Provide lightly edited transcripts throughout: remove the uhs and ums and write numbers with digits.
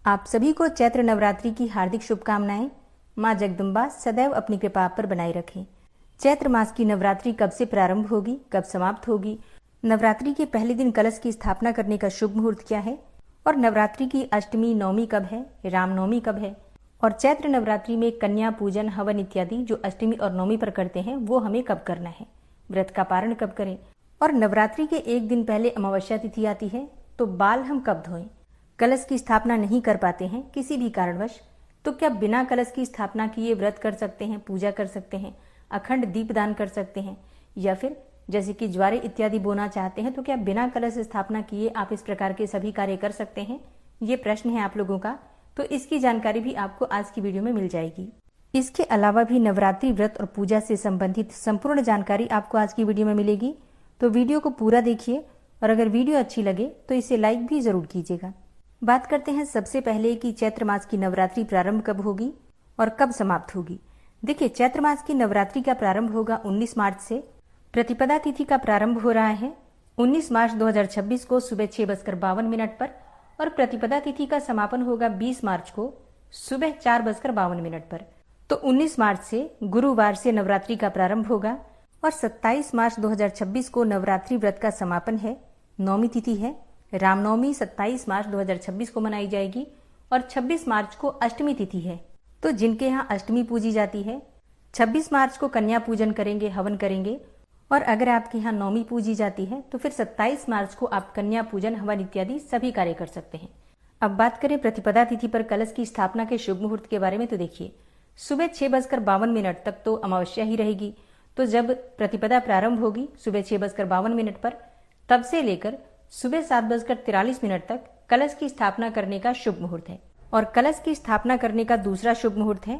आप सभी को चैत्र नवरात्रि की हार्दिक शुभकामनाएं। मां जगदम्बा सदैव अपनी कृपा आप पर बनाए रखें। चैत्र मास की नवरात्रि कब से प्रारंभ होगी, कब समाप्त होगी, नवरात्रि के पहले दिन कलश की स्थापना करने का शुभ मुहूर्त क्या है, और नवरात्रि की अष्टमी नवमी कब है, रामनवमी कब है, और चैत्र नवरात्रि में कन्या पूजन हवन इत्यादि जो अष्टमी और नवमी पर करते हैं वो हमें कब करना है, व्रत का पारण कब करें, और नवरात्रि के एक दिन पहले अमावस्या तिथि आती है तो बाल हम कब धोएं। कलश की स्थापना नहीं कर पाते हैं किसी भी कारणवश तो क्या बिना कलश की स्थापना किए व्रत कर सकते हैं, पूजा कर सकते हैं, अखंड दीपदान कर सकते हैं, या फिर जैसे कि ज्वारे इत्यादि बोना चाहते हैं तो क्या बिना कलश स्थापना किए आप इस प्रकार के सभी कार्य कर सकते हैं। ये प्रश्न है आप लोगों का, तो इसकी जानकारी भी आपको आज की वीडियो में मिल जाएगी। इसके अलावा भी नवरात्रि व्रत और पूजा से संबंधित संपूर्ण जानकारी आपको आज की वीडियो में मिलेगी, तो वीडियो को पूरा देखिए और अगर वीडियो अच्छी लगे तो इसे लाइक भी जरूर कीजिएगा। बात करते हैं सबसे पहले कि चैत्र मास की नवरात्रि प्रारंभ कब होगी और कब समाप्त होगी। देखिए, चैत्र मास की नवरात्रि का प्रारंभ होगा 19 मार्च से। प्रतिपदा तिथि का प्रारंभ हो रहा है 19 मार्च 2026 को सुबह 6:52 पर और प्रतिपदा तिथि का समापन होगा 20 मार्च को सुबह 4:52 पर। तो 19 मार्च से गुरुवार से नवरात्रि का प्रारंभ होगा और 27 मार्च 2026 को नवरात्रि व्रत का समापन है। नवमी तिथि है, रामनवमी 27 मार्च 2026 को मनाई जाएगी और 26 मार्च को अष्टमी तिथि है। तो जिनके यहाँ अष्टमी पूजी जाती है 26 मार्च को कन्या पूजन करेंगे, हवन करेंगे, और अगर आपके यहाँ नवमी पूजी जाती है तो फिर 27 मार्च को आप कन्या पूजन, हवन इत्यादि सभी कार्य कर सकते हैं। अब बात करें प्रतिपदा तिथि पर कलश की स्थापना के शुभ मुहूर्त के बारे में, तो देखिए सुबह 6:52 तक तो अमावस्या ही रहेगी। तो जब प्रतिपदा प्रारंभ होगी सुबह 6:52 पर, तब से लेकर सुबह 7:43 तक कलश की स्थापना करने का शुभ मुहूर्त है। और कलश की स्थापना करने का दूसरा शुभ मुहूर्त है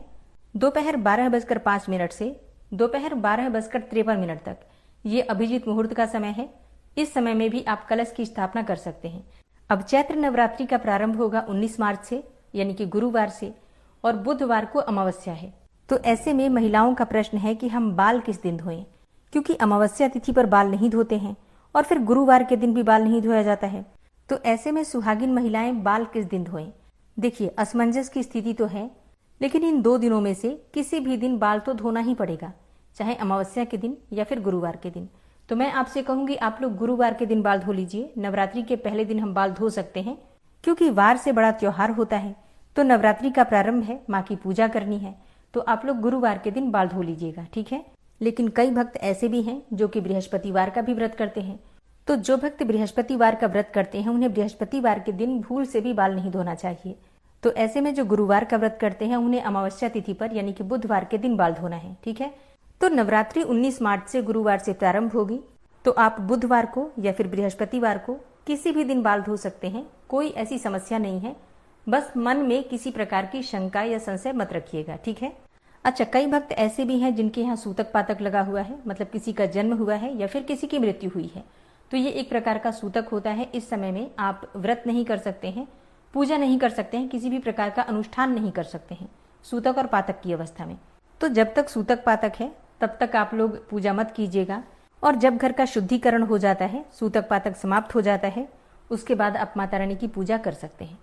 दोपहर 12:05 से दोपहर 12:53 तक। ये अभिजीत मुहूर्त का समय है। इस समय में भी आप कलश की स्थापना कर सकते हैं। अब चैत्र नवरात्रि का प्रारंभ होगा 19 मार्च से, यानी कि गुरुवार से, और बुधवार को अमावस्या है। तो ऐसे में महिलाओं का प्रश्न है कि हम बाल किस दिन धोएं, क्योंकि अमावस्या तिथि पर बाल नहीं धोते हैं और फिर गुरुवार के दिन भी बाल नहीं धोया जाता है। तो ऐसे में सुहागिन महिलाएं बाल किस दिन धोएं। देखिए, असमंजस की स्थिति तो है, लेकिन इन 2 दिनों में से किसी भी दिन बाल तो धोना ही पड़ेगा, चाहे अमावस्या के दिन या फिर गुरुवार के दिन। तो मैं आपसे कहूंगी आप लोग गुरुवार के दिन बाल धो लीजिए। नवरात्रि के पहले दिन हम बाल धो सकते हैं, क्योंकि वार से बड़ा त्योहार होता है। तो नवरात्रि का प्रारंभ है, माँ की पूजा करनी है, तो आप लोग गुरुवार के दिन बाल धो लीजिएगा, ठीक है। लेकिन कई भक्त ऐसे भी हैं जो कि बृहस्पतिवार का भी व्रत करते हैं। तो जो भक्त बृहस्पतिवार का व्रत करते हैं उन्हें बृहस्पतिवार के दिन भूल से भी बाल नहीं धोना चाहिए। तो ऐसे में जो गुरुवार का व्रत करते हैं उन्हें अमावस्या तिथि पर यानी कि बुधवार के दिन बाल धोना है, ठीक है। तो नवरात्रि 19 मार्च से गुरुवार से प्रारंभ होगी, तो आप बुधवार को या फिर बृहस्पतिवार को किसी भी दिन बाल धो सकते हैं, कोई ऐसी समस्या नहीं है। बस मन में किसी प्रकार की शंका या संशय मत रखिएगा, ठीक है। अच्छा, कई भक्त ऐसे भी हैं जिनके यहाँ सूतक पातक लगा हुआ है, मतलब किसी का जन्म हुआ है या फिर किसी की मृत्यु हुई है, तो ये एक प्रकार का सूतक होता है। इस समय में आप व्रत नहीं कर सकते हैं, पूजा नहीं कर सकते हैं, किसी भी प्रकार का अनुष्ठान नहीं कर सकते हैं सूतक और पातक की अवस्था में। तो जब तक सूतक पातक है तब तक आप लोग पूजा मत कीजिएगा, और जब घर का शुद्धिकरण हो जाता है, सूतक पातक समाप्त हो जाता है, उसके बाद आप माता रानी की पूजा कर सकते हैं।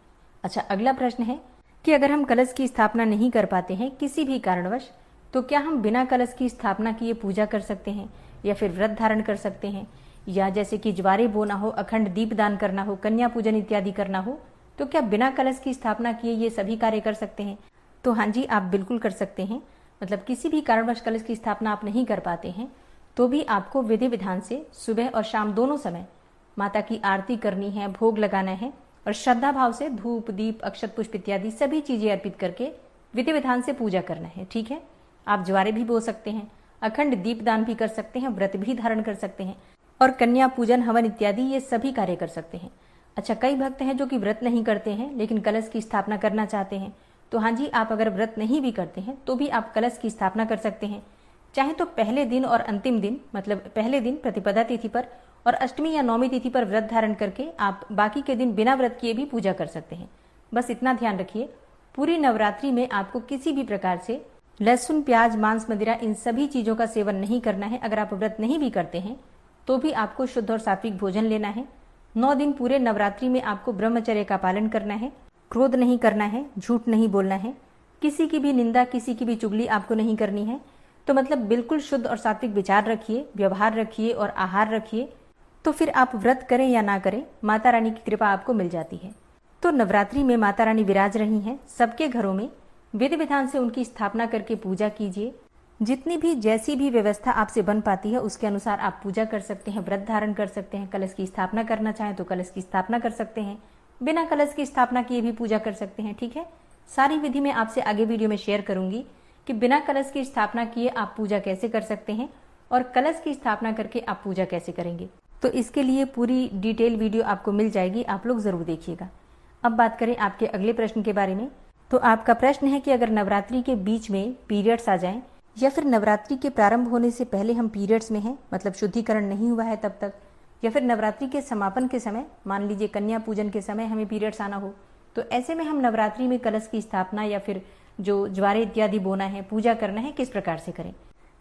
अच्छा, अगला प्रश्न है कि अगर हम कलश की स्थापना नहीं कर पाते हैं किसी भी कारणवश, तो क्या हम बिना कलश की स्थापना किए पूजा कर सकते हैं या फिर व्रत धारण कर सकते हैं, या जैसे कि ज्वारे बोना हो, अखंड दीपदान करना हो, कन्या पूजन इत्यादि करना हो, तो क्या बिना कलश की स्थापना किए ये सभी कार्य कर सकते हैं। तो हाँ जी, आप बिल्कुल कर सकते हैं। मतलब किसी भी कारणवश कलश की स्थापना आप नहीं कर पाते हैं तो भी आपको विधि विधान से सुबह और शाम दोनों समय माता की आरती करनी है, भोग लगाना है, और श्रद्धा भाव से धूप, दीप, अक्षत पुष्प इत्यादि सभी चीजें अर्पित करके विधि विधान से पूजा करना है, ठीक है। आप ज्वारे भी बो सकते हैं, अखंड दीपदान भी कर सकते हैं, व्रत भी धारण कर सकते हैं, और कन्या पूजन, हवन इत्यादि ये सभी कार्य कर सकते हैं। अच्छा, कई भक्त हैं जो कि व्रत नहीं करते हैं लेकिन कलश की स्थापना करना चाहते हैं, तो हाँ जी, आप अगर व्रत नहीं भी करते हैं तो भी आप कलश की स्थापना कर सकते हैं। चाहे तो पहले दिन और अंतिम दिन, मतलब पहले दिन प्रतिपदा तिथि पर और अष्टमी या नवमी तिथि पर व्रत धारण करके आप बाकी के दिन बिना व्रत किए भी पूजा कर सकते हैं। बस इतना ध्यान रखिए, पूरी नवरात्रि में आपको किसी भी प्रकार से लहसुन, प्याज, मांस, मदिरा इन सभी चीजों का सेवन नहीं करना है। अगर आप व्रत नहीं भी करते हैं तो भी आपको शुद्ध और सात्विक भोजन लेना है। 9 दिन पूरे नवरात्रि में आपको ब्रह्मचर्य का पालन करना है क्रोध नहीं करना है, झूठ नहीं बोलना है, किसी की भी निंदा, किसी की भी चुगली आपको नहीं करनी है। तो मतलब बिल्कुल शुद्ध और सात्विक विचार रखिए, व्यवहार रखिए और आहार रखिए, तो फिर आप व्रत करें या ना करें, माता रानी की कृपा आपको मिल जाती है। तो नवरात्रि में माता रानी विराज रही हैं, सबके घरों में विधि विधान से उनकी स्थापना करके पूजा कीजिए। जितनी भी जैसी भी व्यवस्था आपसे बन पाती है उसके अनुसार आप पूजा कर सकते हैं, व्रत धारण कर सकते हैं। कलश की स्थापना करना चाहें तो कलश की स्थापना कर सकते हैं, बिना कलश की स्थापना किए भी पूजा कर सकते हैं। ठीक है, सारी विधि मैं आपसे आगे वीडियो में शेयर करूंगी कि बिना कलश की स्थापना किए आप पूजा कैसे कर सकते हैं और कलश की स्थापना करके आप पूजा कैसे करेंगे। तो इसके लिए पूरी डिटेल वीडियो आपको मिल जाएगी, आप लोग जरूर देखिएगा। अब बात करें आपके अगले प्रश्न के बारे में। तो आपका प्रश्न है कि अगर नवरात्रि के बीच में पीरियड्स आ जाएं या फिर नवरात्रि के प्रारंभ होने से पहले हम पीरियड्स में हैं, मतलब शुद्धिकरण नहीं हुआ है तब तक, या फिर नवरात्रि के समापन के समय, मान लीजिए कन्या पूजन के समय हमें पीरियड्स आना हो, तो ऐसे में हम नवरात्रि में कलश की स्थापना या फिर जो ज्वारे इत्यादि बोना है, पूजा करना है, किस प्रकार से करें।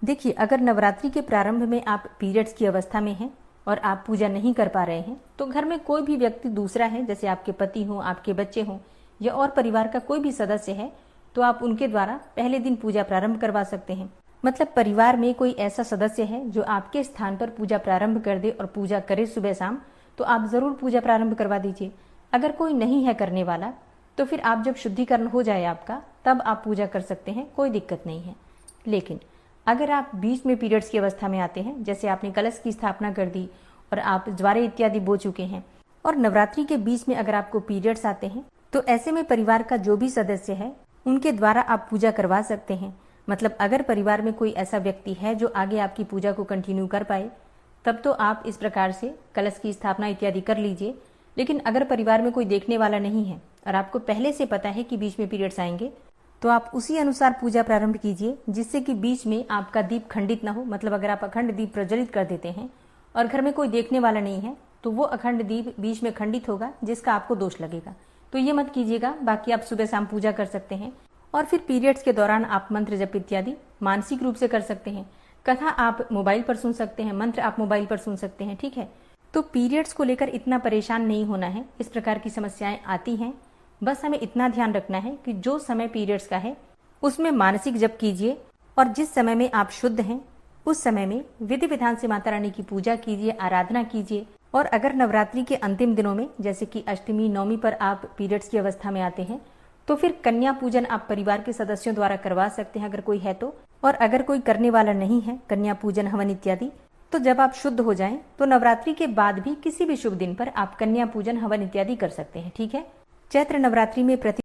देखिए, अगर नवरात्रि के प्रारंभ में आप पीरियड्स की अवस्था में हैं और आप पूजा नहीं कर पा रहे हैं, तो घर में कोई भी व्यक्ति दूसरा है, जैसे आपके पति हो, आपके बच्चे हों या और परिवार का कोई भी सदस्य है, तो आप उनके द्वारा पहले दिन पूजा प्रारंभ करवा सकते हैं। मतलब परिवार में कोई ऐसा सदस्य है जो आपके स्थान पर पूजा प्रारंभ कर दे और पूजा करे सुबह शाम, तो आप जरूर पूजा प्रारंभ करवा दीजिए। अगर कोई नहीं है करने वाला, तो फिर आप जब शुद्धिकरण हो जाए आपका, तब आप पूजा कर सकते हैं, कोई दिक्कत नहीं है। लेकिन अगर आप बीच में पीरियड्स की अवस्था में आते हैं, जैसे आपने कलश की स्थापना कर दी और आप ज्वारे इत्यादि बो चुके हैं और नवरात्रि के बीच में अगर आपको पीरियड्स आते हैं, तो ऐसे में परिवार का जो भी सदस्य है उनके द्वारा आप पूजा करवा सकते हैं। मतलब अगर परिवार में कोई ऐसा व्यक्ति है जो आगे आपकी पूजा को कंटिन्यू कर पाए, तब तो आप इस प्रकार से कलश की स्थापना इत्यादि कर लीजिए। लेकिन अगर परिवार में कोई देखने वाला नहीं है और आपको पहले से पता है कि बीच में पीरियड्स आएंगे, तो आप उसी अनुसार पूजा प्रारंभ कीजिए, जिससे कि बीच में आपका दीप खंडित ना हो। मतलब अगर आप अखंड दीप प्रज्वलित कर देते हैं और घर में कोई देखने वाला नहीं है, तो वो अखंड दीप बीच में खंडित होगा, जिसका आपको दोष लगेगा। तो ये मत कीजिएगा। बाकी आप सुबह शाम पूजा कर सकते हैं और फिर पीरियड्स के दौरान आप मंत्र जप इत्यादि मानसिक रूप से कर सकते हैं। कथा आप मोबाइल पर सुन सकते हैं, मंत्र आप मोबाइल पर सुन सकते हैं। ठीक है, तो पीरियड्स को लेकर इतना परेशान नहीं होना है। इस प्रकार की समस्याएं आती हैं, बस हमें इतना ध्यान रखना है कि जो समय पीरियड्स का है उसमें मानसिक जप कीजिए और जिस समय में आप शुद्ध हैं उस समय में विधि विधान से माता रानी की पूजा कीजिए, आराधना कीजिए। और अगर नवरात्रि के अंतिम दिनों में, जैसे कि अष्टमी, नवमी पर आप पीरियड्स की अवस्था में आते हैं, तो फिर कन्या पूजन आप परिवार के सदस्यों द्वारा करवा सकते हैं अगर कोई है तो। और अगर कोई करने वाला नहीं है, कन्या पूजन, हवन इत्यादि, तो जब आप शुद्ध हो जाएं तो नवरात्रि के बाद भी किसी भी शुभ दिन पर आप कन्या पूजन, हवन इत्यादि कर सकते हैं। ठीक है, चैत्र नवरात्रि में प्रति